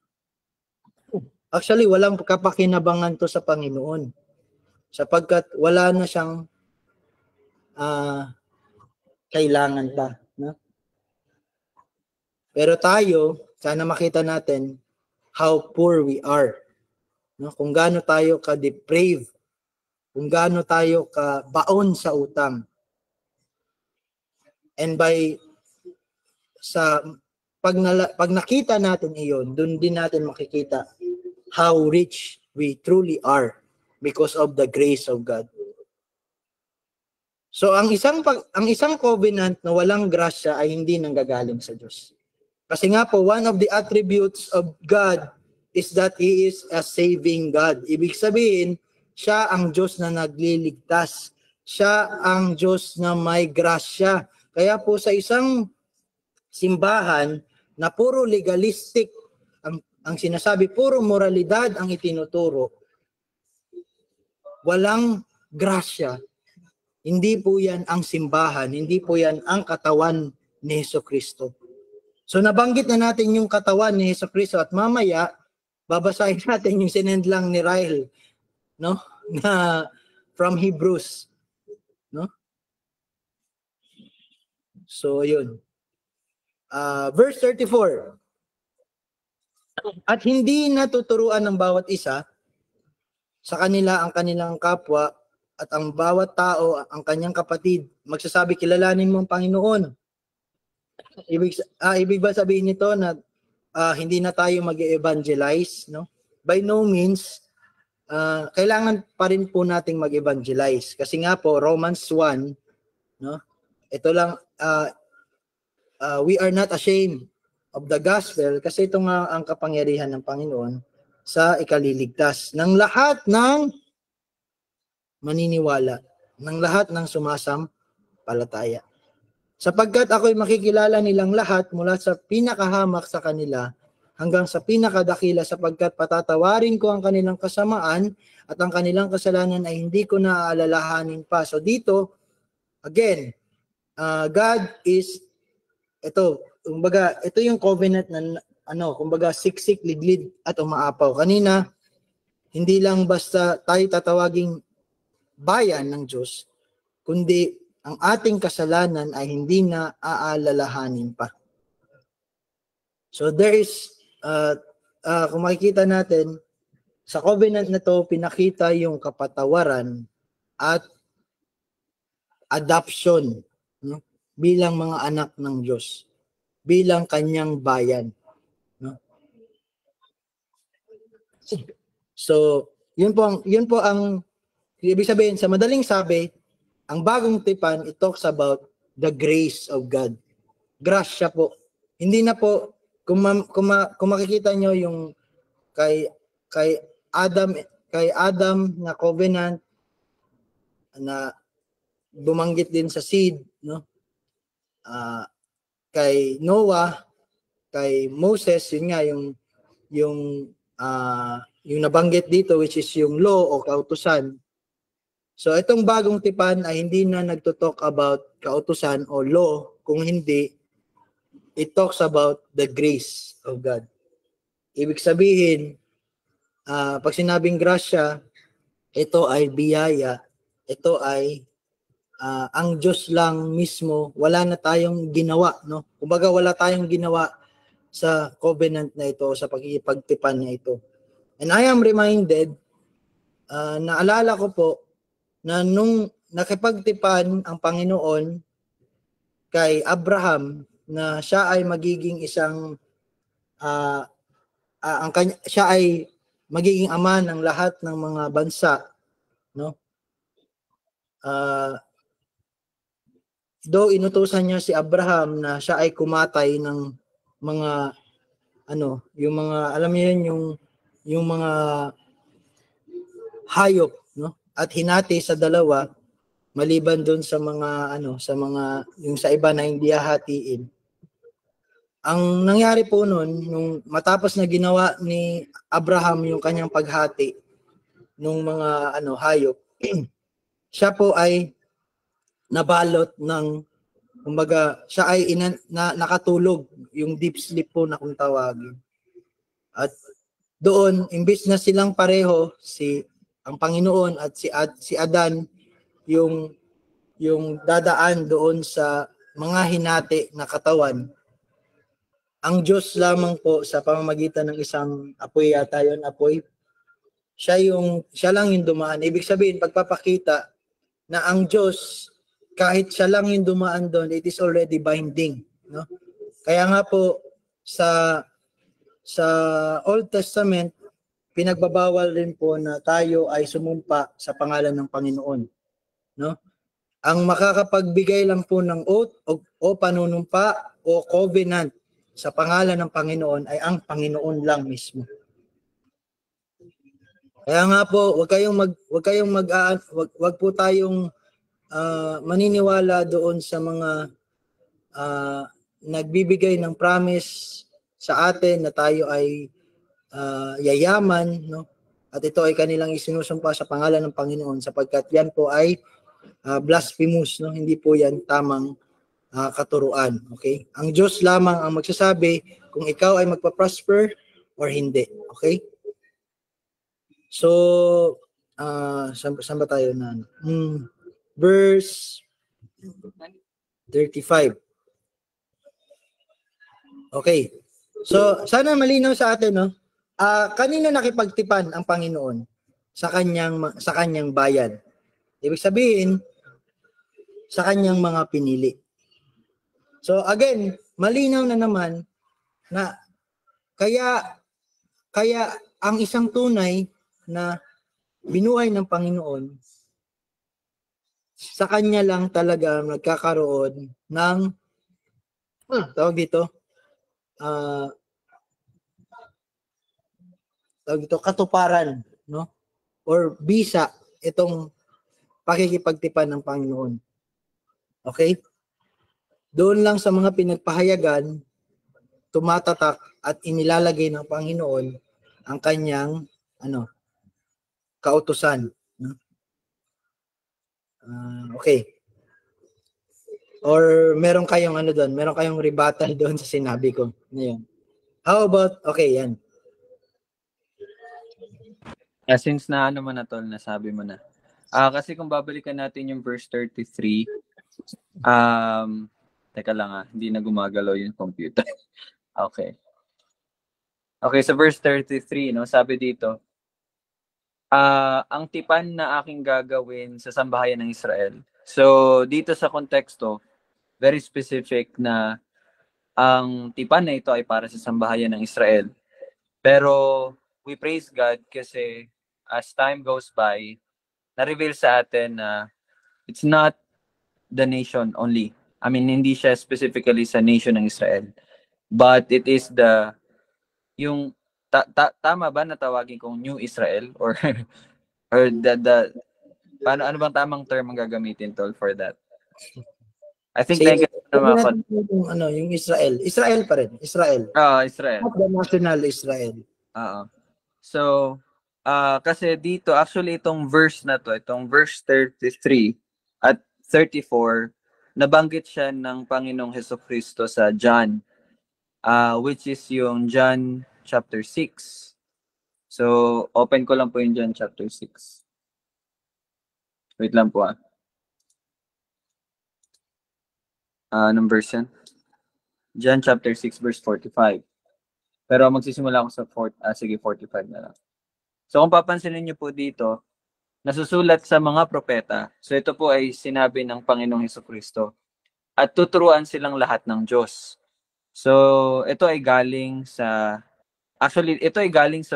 Actually, walang kapakinabangan to sa Panginoon. Sapagkat wala na siyang kailangan pa. No? Pero tayo, sana makita natin how poor we are. No? Kung gaano tayo ka-depraved. Kung gaano tayo ka-baon sa utang. And pag nakita natin iyon, doon din natin makikita how rich we truly are because of the grace of God. So ang isang covenant na walang grasya ay hindi nanggagaling sa Diyos. Kasi nga po, one of the attributes of God is that He is a saving God. Ibig sabihin, siya ang Diyos na nagliligtas. Siya ang Diyos na may grasya. Kaya po sa isang simbahan na puro legalistic ang sinasabi, puro moralidad ang itinuturo, walang grasya. Hindi po yan ang simbahan, hindi po yan ang katawan ni Jesucristo. So nabanggit na natin yung katawan ni Jesucristo at mamaya babasahin natin yung sinend lang ni Rahel, no? Na from Hebrews, no? So yun. Verse 34. At hindi natuturuan ng bawat isa sa kanila ang kanilang kapwa at ang bawat tao ang kanyang kapatid. Magsasabi, kilalanin mo ang Panginoon. Ibig ba sabihin nito na hindi na tayo mag-evangelize, no? By no means, kailangan pa rin po nating mag-evangelize. Kasi nga po, Romans 1, no? Ito lang, we are not ashamed of the gospel kasi ito nga ang kapangyarihan ng Panginoon sa ikaliligtas ng lahat ng maniniwala, ng lahat ng sumasampalataya. Sapagkat ako'y makikilala nilang lahat mula sa pinakahamak sa kanila hanggang sa pinakadakila sapagkat patatawarin ko ang kanilang kasamaan at ang kanilang kasalanan ay hindi ko naaalalahanin pa. So dito, again, God is, ito yung covenant na kumbaga siksik, liglid at umaapaw. Kanina, hindi lang basta tayo tatawaging bayan ng Diyos, kundi ang ating kasalanan ay hindi na aalalahanin pa. So there is, kung makikita natin, sa covenant na to, pinakita yung kapatawaran at adoption, no? Bilang mga anak ng Diyos, bilang kanyang bayan. No? So, yun po ang ibig sabihin, sa madaling sabi, ang bagong tipan, it talks about the grace of God. Grasya po. Hindi na po, kung makikita nyo yung kay Adam na covenant na bumanggit din sa seed, no? Kay Noah, kay Moses, yun nga yung yung nabanggit dito, which is yung law o kautusan. So itong bagong tipan ay hindi na nagto-talk about kautusan o law, kung hindi, it talks about the grace of God. Ibig sabihin, pag sinabing grasya, ito ay biyaya, ito ay ang Diyos lang mismo, wala na tayong ginawa, no? Kumbaga wala tayong ginawa sa covenant na ito, sa pagkikipagtipan na ito. And I am reminded, naalala ko po, na nung nakipagtipan ang Panginoon kay Abraham na siya ay magiging isang siya ay magiging ama ng lahat ng mga bansa, no? Though inutusan niya si Abraham na siya ay kumatay ng mga yung mga alam niyo yun, yung mga hayop, no? At hinati sa dalawa, maliban doon sa mga yung sa iba na hindi hahatiin. Ang nangyari po noon, nung matapos na ginawa ni Abraham yung kanyang paghati nung mga hayop, siya po ay nabalot ng, kumbaga, siya ay nakatulog, yung deep sleep po na kung tawagin. At doon, imbis na silang pareho, ang Panginoon at si Adan, yung dadaan doon sa mga hinati na katawan, ang Diyos lamang po sa pamamagitan ng isang apoy yata yun, siya lang yung dumaan. Ibig sabihin, pagpapakita na ang Diyos, kahit siya lang yung dumaan doon, it is already binding, no? Kaya nga po sa Old Testament, pinagbabawal rin po na tayo ay sumumpa sa pangalan ng Panginoon, no? Ang makakapagbigay lang po ng oath o panunumpa o covenant sa pangalan ng Panginoon ay ang Panginoon lang mismo. Kaya nga po, wag po tayong maniniwala doon sa mga nagbibigay ng promise sa atin na tayo ay yayaman, no? At ito ay kanilang isinusumpa sa pangalan ng Panginoon, sapagkat yan po ay blasphemous, no? Hindi po yan tamang katuruan. Okay? Ang Diyos lamang ang magsasabi kung ikaw ay magpa-prosper or hindi. Okay? So, saan ba tayo na? Verse 35. Okay. So, sana malinaw sa atin, no? Kanino nakipagtipan ang Panginoon sa kanyang bayan? Ibig sabihin, sa kanyang mga pinili. So again, malinaw na naman na kaya ang isang tunay na binuhay ng Panginoon, sa kanya lang talaga nagkakaroon ng katuparan, no? Or bisa itong pakikipagtipan ng Panginoon. Okay? Doon lang sa mga pinagpahayagan, tumatatak at inilalagay ng Panginoon ang kanyang kautusan. Okay. Or meron kayong meron kayong rebuttal doon sa sinabi ko. Ngayon. How about, okay, yan. Since mo na tol, nasabi mo na. Kasi kung babalikan natin yung verse 33, teka lang hindi na gumagalaw yung computer. Okay. Okay, sa verse 33, no, sabi dito, ang tipan na aking gagawin sa sambahayan ng Israel. So, dito sa konteksto, very specific na ang tipan na ito ay para sa sambahayan ng Israel. Pero, we praise God kasi as time goes by, na-reveal sa atin na it's not the nation only. I mean, hindi siya specifically sa nation ng Israel. But it is yung tama ba na tawagin kong New Israel or or ano bang tamang term ang gagamitin tol for that? I think Say, negative naman ako. yung, yung Israel. Israel pa rin. Israel. Israel. Not the national Israel. Oo. So, kasi dito, actually itong verse na to, itong verse 33 at 34, nabanggit siya ng Panginoong Hesukristo sa John, which is yung John chapter 6. So, open ko lang po yung John chapter 6. Wait lang po anong verse yan? John chapter 6 verse 45. Pero magsisimula ako sa 45 na lang. So kung papansinin niyo po dito, nasusulat sa mga propeta. So ito po ay sinabi ng Panginoong Hesukristo. At tuturuan silang lahat ng Diyos. So ito ay galing sa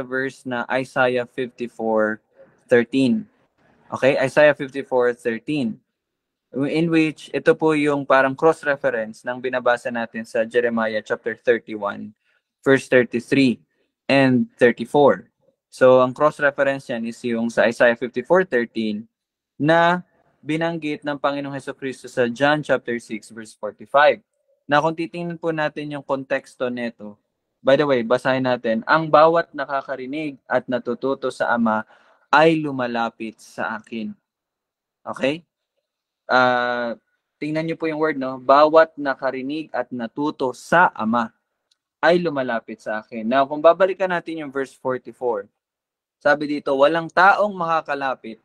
verse na Isaiah 54:13. Okay? Isaiah 54:13. In which ito po yung parang cross-reference ng binabasa natin sa Jeremiah chapter 31, verse 33 and 34. So, ang cross-reference yan is yung sa Isaiah 54:13 na binanggit ng Panginoong Hesukristo sa John chapter 6, verse 45. Na kung titingnan po natin yung konteksto nito, by the way, basahin natin, ang bawat nakakarinig at natututo sa Ama ay lumalapit sa akin. Okay? Tingnan niyo po yung word, no? Bawat nakarinig at natuto sa Ama ay lumalapit sa akin. Now, kung babalikan natin yung verse 44, sabi dito, walang taong makakalapit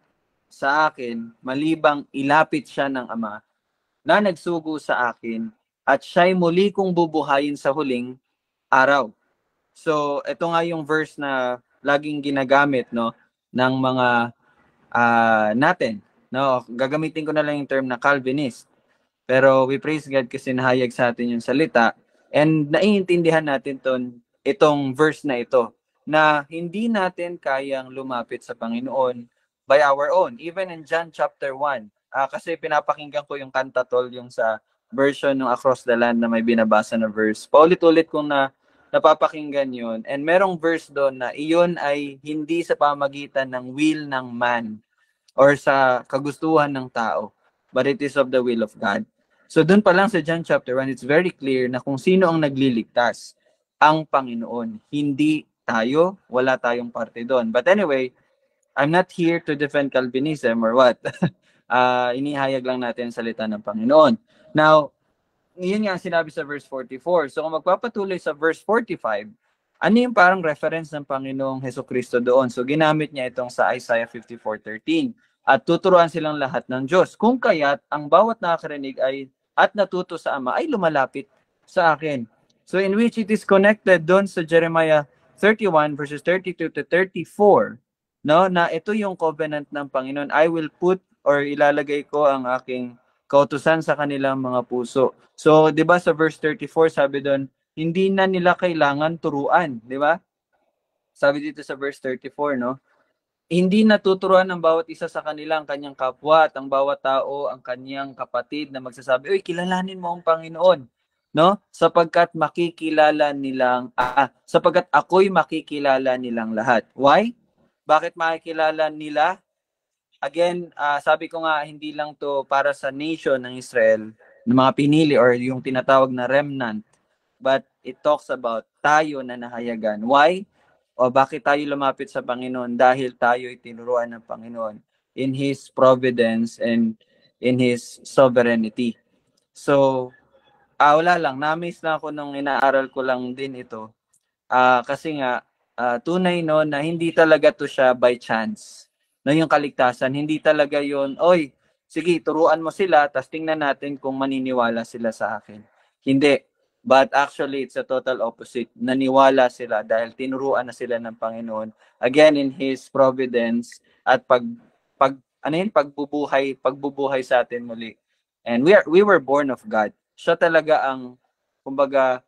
sa akin malibang ilapit siya ng Ama na nagsugo sa akin at siya'y muli kong bubuhayin sa huling araw. So, ito nga yung verse na laging ginagamit, no, ng mga natin. No, gagamitin ko na lang yung term na Calvinist. Pero we praise God kasi nahayag sa atin yung salita and naiintindihan natin itong verse na ito na hindi natin kayang lumapit sa Panginoon by our own. Even in John chapter 1, kasi pinapakinggan ko yung kantatol, yung sa version ng Across the Land na may binabasa na verse. Paulit-ulit kong napapakinggan yun. And merong verse doon na iyon ay hindi sa pamagitan ng will ng man or sa kagustuhan ng tao, but it is of the will of God. So doon pa lang sa John chapter 1, it's very clear na kung sino ang nagliligtas, ang Panginoon. Hindi tayo, wala tayong parte doon. But anyway, I'm not here to defend Calvinism or what. Inihayag lang natin ang salita ng Panginoon. Now, yun nga ang sinabi sa verse 44. So kung magpapatuloy sa verse 45, ano yung parang reference ng Panginoong Hesukristo doon? So ginamit niya itong sa Isaiah 54:13. At tuturuan silang lahat ng Diyos. Kung kaya't ang bawat nakakarinig at natuto sa Ama ay lumalapit sa akin. So in which it is connected doon sa Jeremiah 31 verses 32 to 34, no, na ito yung covenant ng Panginoon. I will put or ilalagay ko ang aking kautusan sa kanilang mga puso. So 'di ba sa verse 34 sabi doon, hindi na nila kailangan turuan, 'di ba? Sabi dito sa verse 34, no? Hindi natuturuan ng bawat isa sa kanila ang kanyang kapwa at ang bawat tao ang kanyang kapatid na magsasabi, "Uy, kilalanin mo ang Panginoon." No? Sapagkat ako'y makikilala nilang lahat. Why? Bakit makikilala nila? Again, sabi ko nga, hindi lang to para sa nation ng Israel, ng mga pinili or yung tinatawag na remnant, but it talks about tayo na nahayagan. Why? O bakit tayo lumapit sa Panginoon? Dahil tayo ay tinuruan ng Panginoon in His providence and in His sovereignty. So, wala lang. Na-miss na ako nung inaaral ko lang din ito. Kasi nga, tunay no na hindi talaga to siya by chance. No, yung kaligtasan, hindi talaga yun, oy, sige, turuan mo sila, tapos tingnan natin kung maniniwala sila sa akin. Hindi. But actually, it's a total opposite. Naniwala sila dahil tinuruan na sila ng Panginoon. Again, in His providence at pagbubuhay sa atin muli. And we were born of God. Siya talaga ang, kumbaga,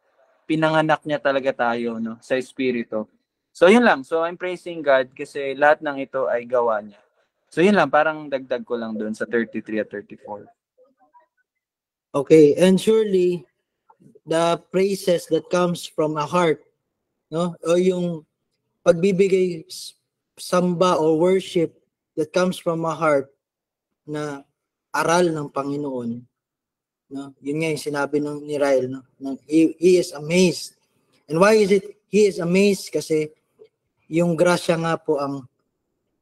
pinanganak niya talaga tayo, no, sa Espiritu. So, yun lang. So, I'm praising God kasi lahat ng ito ay gawa niya. So, yun lang. Parang dagdag ko lang doon sa 33 at 34. Okay, and surely, the praises that comes from a heart, no? O yung pagbibigay samba or worship that comes from a heart na aral ng Panginoon, no? Yun nga yung sinabi ni Ryle, no? He is amazed. And why is it he is amazed? Kasi yung grasya nga po ang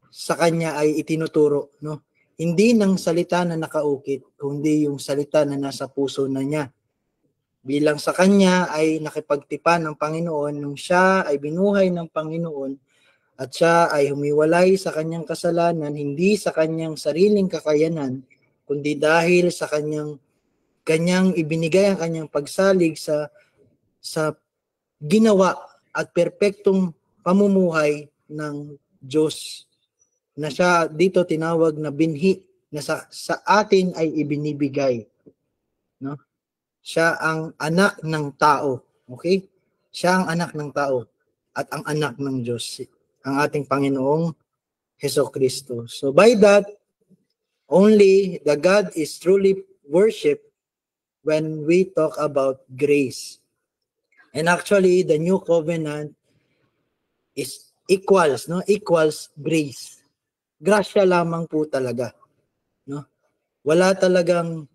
sa kanya ay itinuturo, no? Hindi ng salita na nakaukit, kundi yung salita na nasa puso na niya. Bilang sa kanya ay nakipagtipan ng Panginoon nung siya ay binuhay ng Panginoon at siya ay humiwalay sa kanyang kasalanan, hindi sa kanyang sariling kakayanan, kundi dahil sa kanyang ibinigay ang kanyang pagsalig sa ginawa at perpektong pamumuhay ng Diyos na siya dito tinawag na binhi na sa atin ay ibinibigay, no? Siya ang anak ng tao, okay? Siya ang anak ng tao at ang anak ng Diyos, ang ating Panginoong Hesukristo. So by that, only the God is truly worshiped when we talk about grace. And actually, the new covenant is equals grace. Grasya lamang po talaga, no? Wala talagang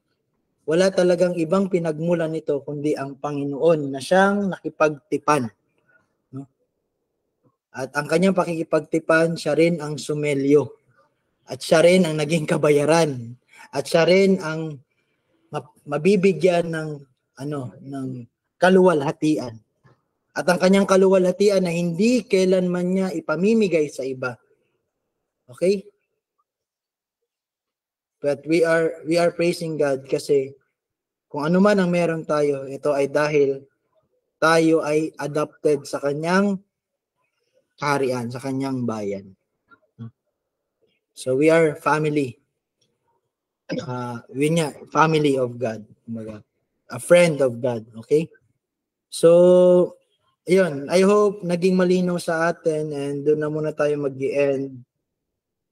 ibang pinagmulan nito kundi ang Panginoon na siyang nakipagtipan, no? At ang kanyang pakikipagtipan, siya rin ang sumelyo. At siya rin ang naging kabayaran. At siya rin ang mabibigyan ng kaluwalhatian. At ang kanyang kaluwalhatian na hindi kailanman niya ipamimigay sa iba. Okay? But we are praising God kasi kung ano man ang meron tayo, ito ay dahil tayo ay adopted sa kanyang kaharian, sa kanyang bayan. So we are family. Family of God. A friend of God. Okay? So, yun. I hope naging malinaw sa atin and doon na muna tayo mag-end.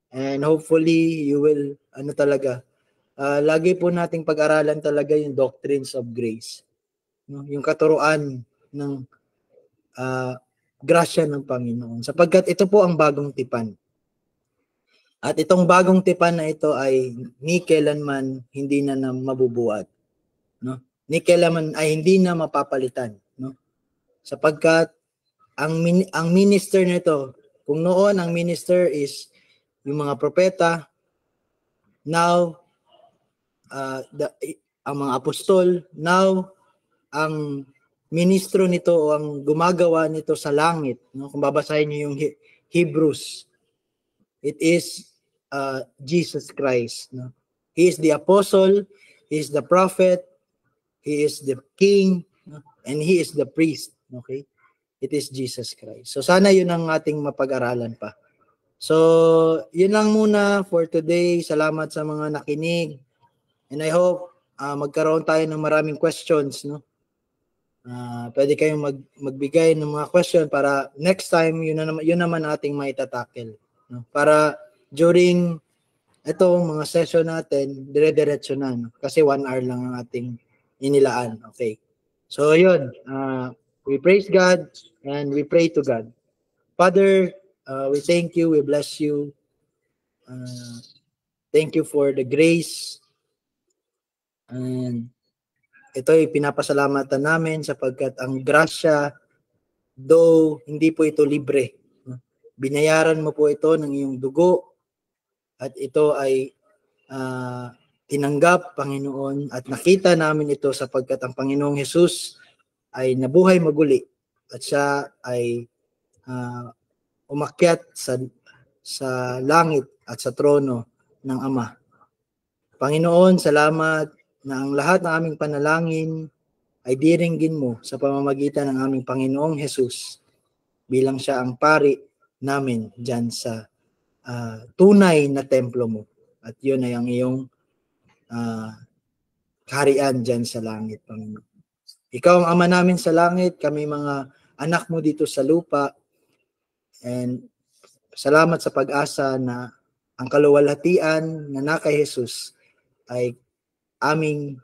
And hopefully, you will, lagi po nating pag-aralan talaga yung doctrines of grace. No? Yung katuruan ng grasya ng Panginoon. Sapagkat ito po ang bagong tipan. At itong bagong tipan na ito ay ni kailanman hindi na mabubuhat. No? Ni kailanman ay hindi na mapapalitan. No? Sapagkat ang minister nito, kung noon ang minister is yung mga propeta, now, ang mga apostol, now, ang ministro nito o ang gumagawa nito sa langit, no? Kung babasahin niyo yung Hebrews, it is Jesus Christ. No? He is the apostle, he is the prophet, he is the king, no? And he is the priest. Okay? It is Jesus Christ. So sana yun ang ating mapag-aralan pa. So, yun lang muna for today. Salamat sa mga nakinig. And I hope magkaroon tayo ng maraming questions, no? Pwede kayong magbigay ng mga question para next time yun naman ating maitatackle, no? Para during itong mga session natin, dire-diretso na, no? Kasi 1 hour lang ang ating inilaan. Okay. So, yun. We praise God and we pray to God. Father, we thank you, we bless you. Thank you for the grace. And ito ay pinapasalamatan namin sapagkat ang grasya, though hindi po ito libre, binayaran mo po ito ng iyong dugo at ito ay tinanggap, Panginoon, at nakita namin ito sapagkat ang Panginoong Jesus ay nabuhay maguli at siya ay umakyat sa langit at sa trono ng Ama. Panginoon, salamat na ang lahat ng aming panalangin ay diringgin mo sa pamamagitan ng aming Panginoong Jesus bilang siya ang pari namin dyan sa tunay na templo mo. At yun ay ang iyong kaharian dyan sa langit, Panginoon. Ikaw ang Ama namin sa langit, kami mga anak mo dito sa lupa. And salamat sa pag-asa na ang kaluwalhatian na kay Jesus ay aming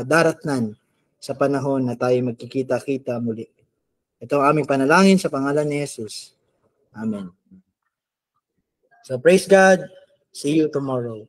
daratnan sa panahon na tayo magkikita-kita muli. Ito ang aming panalangin sa pangalan ni Jesus. Amen. So praise God. See you tomorrow.